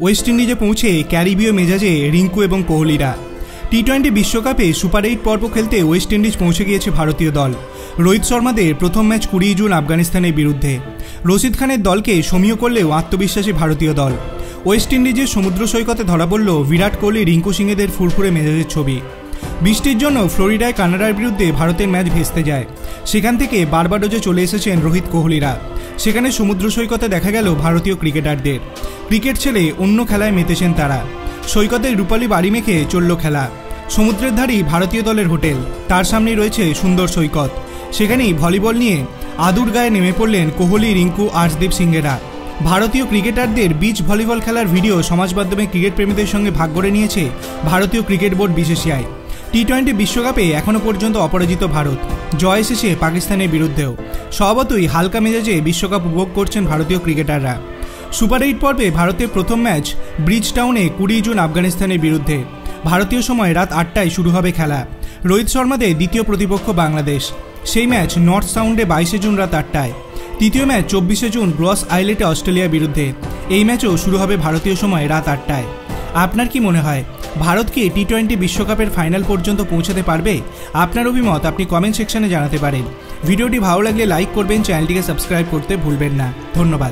West ইন্ডিজে পৌঁছে ক্যারিবীয় মেজাজে রিঙ্কু এবং কোহলিরা। টি-20 বিশ্বকাপে সুপার 8 পর্ব খেলতে ওয়েস্ট ইন্ডিজ পৌঁছে গিয়েছে ভারতীয় দল। রোহিত শর্মাদের প্রথম ম্যাচ 20 জুন আফগানিস্তানের বিরুদ্ধে। রশিদ খানের দলকে সমীহ করলেও আত্মবিশ্বাসী ভারতীয় দল। ওয়েস্ট ইন্ডিজের সমুদ্র সৈকতে ধরা পড়ল বিরাট কোহলি, রিঙ্কু সিংয়েদের ফুরফুরে মেজাজের ছবি। বৃষ্টির জন্য ফ্লোরিডায় কানাডার বিরুদ্ধে ভারতের ম্যাচ ভেস্তে যায়। সেখান থেকে বারবাডোজে চলে এসেছেন রোহিত, কোহলিরা। সেখানে সমুদ্র সৈকতে দেখা গেল ভারতীয় ক্রিকেটারদের। ক্রিকেট ছেড়ে অন্য খেলায় মেতেছেন তারা। সৈকতের রূপালী বাড়ি মেখে চলল খেলা। সমুদ্রের ধারেই ভারতীয় দলের হোটেল, তার সামনেই রয়েছে সুন্দর সৈকত। সেখানেই ভলিবল নিয়ে আদুর গায়ে নেমে পড়লেন কোহলি, রিঙ্কু, আর্শদীপ সিংয়েরা। ভারতীয় ক্রিকেটারদের বিচ ভলিবল খেলার ভিডিও সমাজ মাধ্যমে ক্রিকেট প্রেমীদের সঙ্গে ভাগ করে নিয়েছে ভারতীয় ক্রিকেট বোর্ড বিসিসিআই। টি-20 বিশ্বকাপে এখনও পর্যন্ত অপরাজিত ভারত, জয় এসেছে পাকিস্তানের বিরুদ্ধেও। স্বভাবতই হালকা মেজাজে বিশ্বকাপ উপভোগ করছেন ভারতীয় ক্রিকেটাররা। সুপার 8 পর্বে ভারতের প্রথম ম্যাচ ব্রিজ টাউনে 20 জুন আফগানিস্তানের বিরুদ্ধে। ভারতীয় সময় রাত 8টায় শুরু হবে খেলা। রোহিত শর্মাদের দ্বিতীয় প্রতিপক্ষ বাংলাদেশ। সেই ম্যাচ নর্থ সাউন্ডে 22 জুন রাত 8টায়। তৃতীয় ম্যাচ 24 জুন গ্রস আইলেটে অস্ট্রেলিয়ার বিরুদ্ধে। এই ম্যাচও শুরু হবে ভারতীয় সময় রাত 8টায়। আপনার কি মনে হয়, ভারত কি টি-20 বিশ্বকাপের ফাইনাল পর্যন্ত পৌঁছাতে পারবে? আপনার অভিমত আপনি কমেন্ট সেকশনে জানাতে পারেন। ভিডিওটি ভালো লাগলে লাইক করবেন, চ্যানেলটিকে সাবস্ক্রাইব করতে ভুলবেন না। ধন্যবাদ।